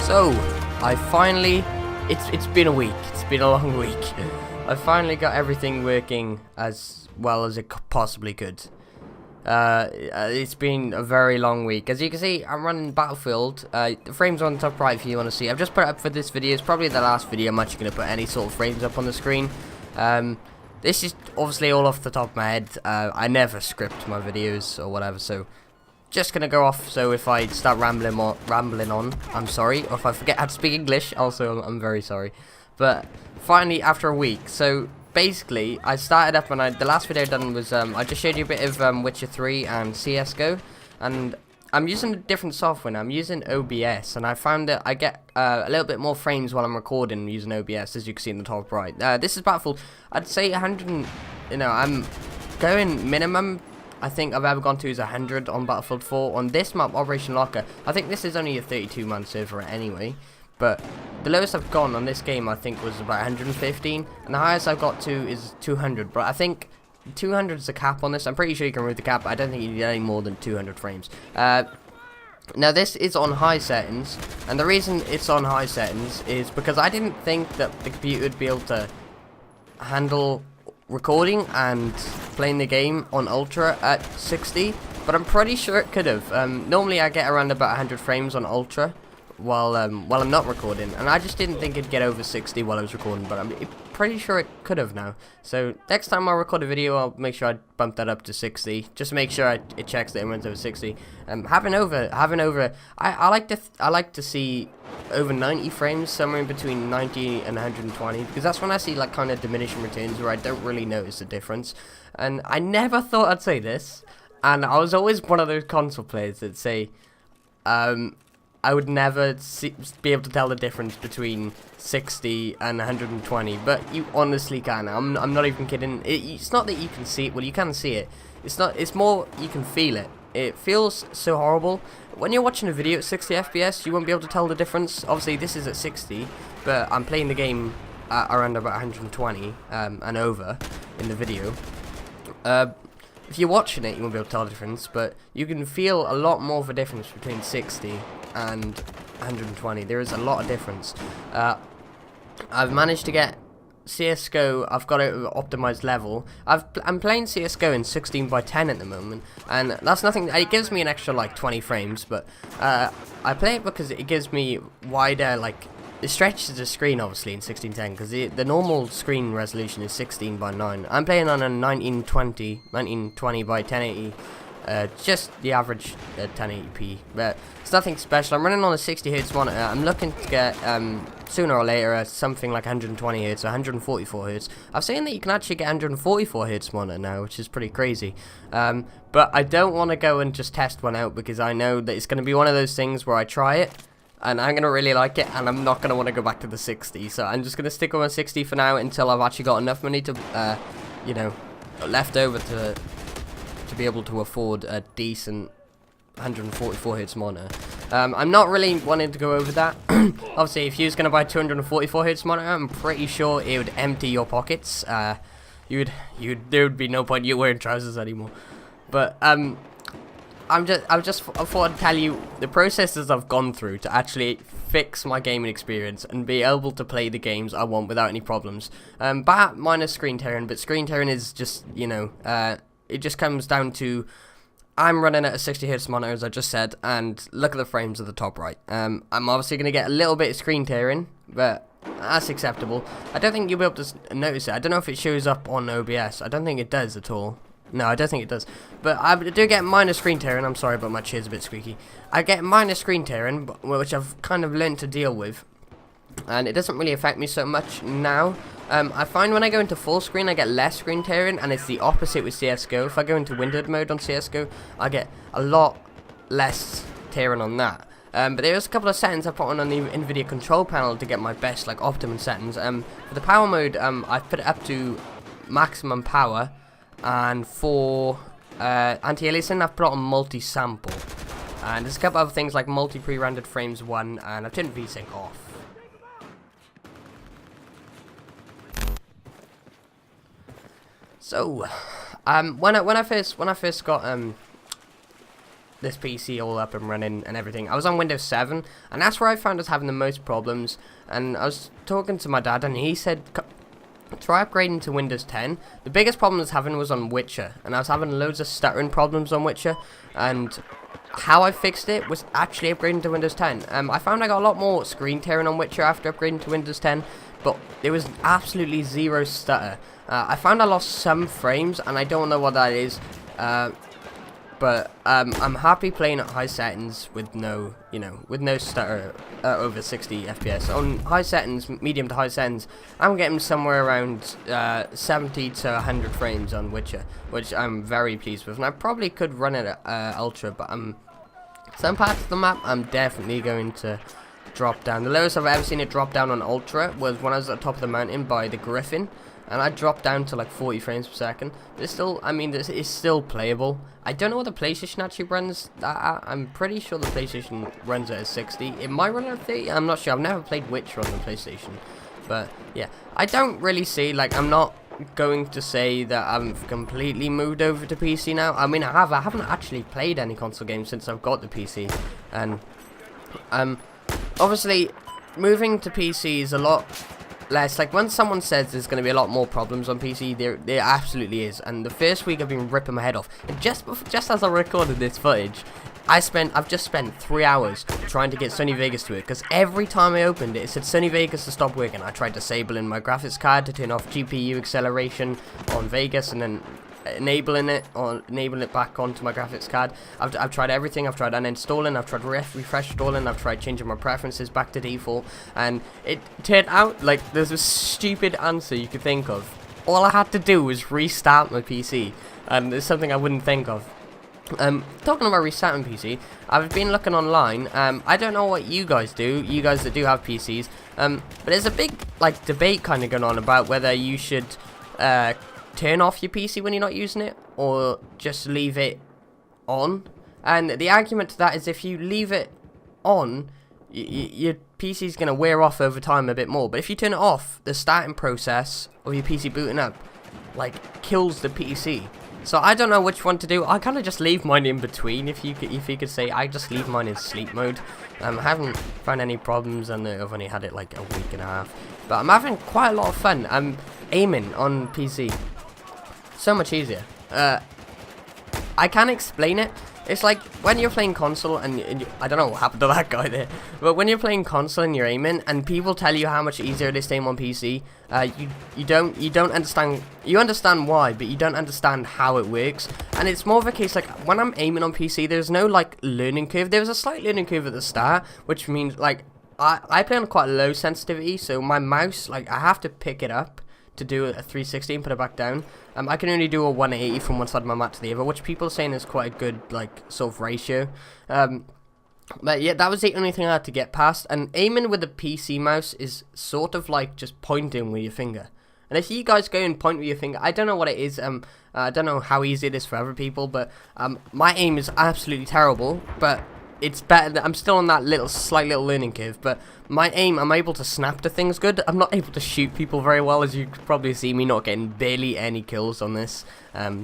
So, it's been a week. It's been a long week. I finally got everything working as well as it possibly could. It's been a very long week. As you can see, I'm running Battlefield. The frames are on the top right if you want to see. I've just put it up for this video. It's probably the last video I'm actually going to put any sort of frames up on the screen. This is obviously all off the top of my head. I never script my videos or whatever, so just gonna go off. So if I start rambling on, I'm sorry. Or if I forget how to speak English, also I'm very sorry. But finally, after a week, so basically I started up, and the last video I done was I just showed you a bit of Witcher 3 and CS:GO, and I'm using a different software now. I'm using OBS, and I found that I get a little bit more frames while I'm recording using OBS, as you can see in the top right. This is Battlefield. I'd say 100. I'm going minimum I think I've ever gone to is 100 on Battlefield 4. On this map, Operation Locker, I think this is only a 32-man server anyway, but the lowest I've gone on this game I think was about 115, and the highest I've got to is 200, but I think 200 is the cap on this. I'm pretty sure you can remove the cap, but I don't think you need any more than 200 frames. Now this is on high settings, and the reason it's on high settings is because I didn't think that the computer would be able to handle recording and playing the game on ultra at 60, but I'm pretty sure it could have. Normally I get around about 100 frames on ultra while I'm not recording, and I just didn't think it'd get over 60 while I was recording, but I'm pretty sure it could have now. So next time I record a video, I'll make sure I bump that up to 60, just to make sure it checks that it runs over 60. I like to see over 90 frames, somewhere in between 90 and 120, because that's when I see like kind of diminishing returns where I don't really notice the difference. And I never thought I'd say this, and I was always one of those console players that say I would never be able to tell the difference between 60 and 120, but you honestly can. I'm not even kidding. It's not that you can see it. Well, you can see it. It's more you can feel it. It feels so horrible. When you're watching a video at 60 FPS, you won't be able to tell the difference. Obviously, this is at 60, but I'm playing the game at around about 120 and over in the video. If you're watching it, you won't be able to tell the difference, but you can feel a lot more of a difference between 60 and 120. There is a lot of difference. I've managed to get CS:GO, I've got it at optimized level. I'm playing CS:GO in 16:10 at the moment, and that's nothing. It gives me an extra like 20 frames, but I play it because it gives me wider, like, it stretches the screen obviously in 16:10, because the normal screen resolution is 16:9. I'm playing on a 1920 by 1080. Just the average 1080p, but it's nothing special. I'm running on a 60Hz monitor. I'm looking to get sooner or later something like 120Hz or 144Hz. I've seen that you can actually get 144Hz monitor now, which is pretty crazy. But I don't want to go and just test one out, because I know that it's going to be one of those things where I try it and I'm going to really like it, and I'm not going to want to go back to the 60. So I'm just going to stick with my 60 for now until I've actually got enough money to, left over to be able to afford a decent 144Hz monitor. I'm not really wanting to go over that. Obviously, if you was going to buy a 244Hz monitor, I'm pretty sure it would empty your pockets. There would be no point you wearing trousers anymore. But I thought I'd tell you the processes I've gone through to actually fix my gaming experience and be able to play the games I want without any problems. Minus screen tearing, but screen tearing is just, it just comes down to, I'm running at a 60Hz monitor, as I just said, and look at the frames at the top right. I'm obviously going to get a little bit of screen tearing, but that's acceptable. I don't think you'll be able to notice it. I don't know if it shows up on OBS. I don't think it does at all. No, I don't think it does. But I do get minor screen tearing. I'm sorry, but my chair's a bit squeaky. I get minor screen tearing, which I've kind of learned to deal with, and it doesn't really affect me so much now. I find when I go into full screen I get less screen tearing, and it's the opposite with CS:GO. If I go into windowed mode on CS:GO, I get a lot less tearing on that. But there's a couple of settings I put on the NVIDIA control panel to get my best, like, optimum settings. For the power mode, I've put it up to maximum power, and for anti-aliasing I've put it on multi-sample. And there's a couple of things like multi-pre-rendered frames 1, and I've turned VSync off. So, when I first got this PC all up and running and everything. I was on Windows 7, and that's where I found I was having the most problems. And I was talking to my dad, and he said, try upgrading to Windows 10. The biggest problem I was having was on Witcher, and I was having loads of stuttering problems on Witcher, and how I fixed it was actually upgrading to Windows 10. I found I got a lot more screen tearing on Witcher after upgrading to Windows 10, but there was absolutely zero stutter. I found I lost some frames, and I don't know what that is, but I'm happy playing at high settings with no, with no stutter over 60 FPS. On high settings, medium to high settings, I'm getting somewhere around 70 to 100 frames on Witcher, which I'm very pleased with. And I probably could run it at ultra, but some parts of the map I'm definitely going to drop down. The lowest I've ever seen it drop down on ultra was when I was at the top of the mountain by the Griffin, and I dropped down to like 40 frames per second. It's still, this is still playable. I don't know what the PlayStation actually runs that at. I'm pretty sure the PlayStation runs it at 60. It might run at 30. I'm not sure. I've never played Witcher on the PlayStation, but yeah, I don't really see, I'm not going to say that I've completely moved over to PC now. I haven't actually played any console games since I've got the PC, and obviously moving to PC is a lot less. When someone says there's going to be a lot more problems on PC, there absolutely is. And the first week I've been ripping my head off, and just as I recorded this footage, I've just spent 3 hours trying to get Sony Vegas to it, because every time I opened it, it said Sony Vegas to stop working. I tried disabling my graphics card to turn off GPU acceleration on Vegas, and then enabling it back onto my graphics card. I've tried everything. I've tried uninstalling, I've tried refresh installing, I've tried changing my preferences back to default, and it turned out there's a stupid answer you could think of. All I had to do was restart my PC, and it's something I wouldn't think of. Talking about restarting PC, I've been looking online. I don't know what you guys do, you guys that do have PCs, but there's a big debate kind of going on about whether you should turn off your PC when you're not using it, or just leave it on. And the argument to that is, if you leave it on, your PC is going to wear off over time a bit more. But if you turn it off, the starting process of your PC booting up kills the PC. So I don't know which one to do. I kind of just leave mine in between, if you could say. I just leave mine in sleep mode. I haven't found any problems, and I've only had it a week and a half. But I'm having quite a lot of fun. I'm aiming on PC. So much easier. I can't explain it. It's like when you're playing console, and I don't know what happened to that guy there, but when you're playing console and you're aiming, and people tell you how much easier it is to aim on PC, you don't understand. You understand why, but you don't understand how it works. And it's more of a case when I'm aiming on PC, there's no learning curve. There was a slight learning curve at the start, which means I play on quite low sensitivity, so my mouse I have to pick it up to do a 360 and put it back down. I can only do a 180 from one side of my mat to the other, which people are saying is quite a good sort of ratio. But yeah, that was the only thing I had to get past. And aiming with a PC mouse is sort of just pointing with your finger. And if you guys go and point with your finger, I don't know what it is. I don't know how easy it is for other people, but my aim is absolutely terrible. But it's better. I'm still on that slight little learning curve, but my aim, I'm able to snap to things good. I'm not able to shoot people very well, as you could probably see me not getting barely any kills on this.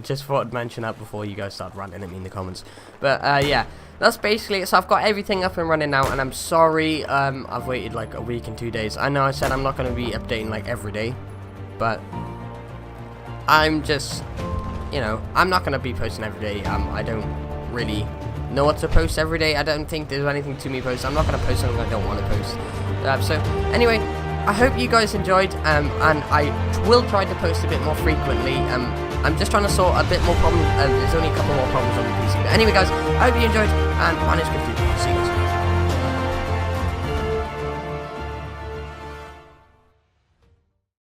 Just thought I'd mention that before you guys start ranting at me in the comments. But yeah, that's basically it. So I've got everything up and running now, and I'm sorry I've waited a week and 2 days. I know I said I'm not going to be updating every day, but I'm just, I'm not going to be posting every day. I don't really know what to post every day. I don't think there's anything to me post. I'm not going to post something I don't want to post. So anyway, I hope you guys enjoyed, and I will try to post a bit more frequently. I'm just trying to sort a bit more problems. There's only a couple more problems on the PC. But anyway guys, I hope you enjoyed, and my name's Quifadoo. See you guys.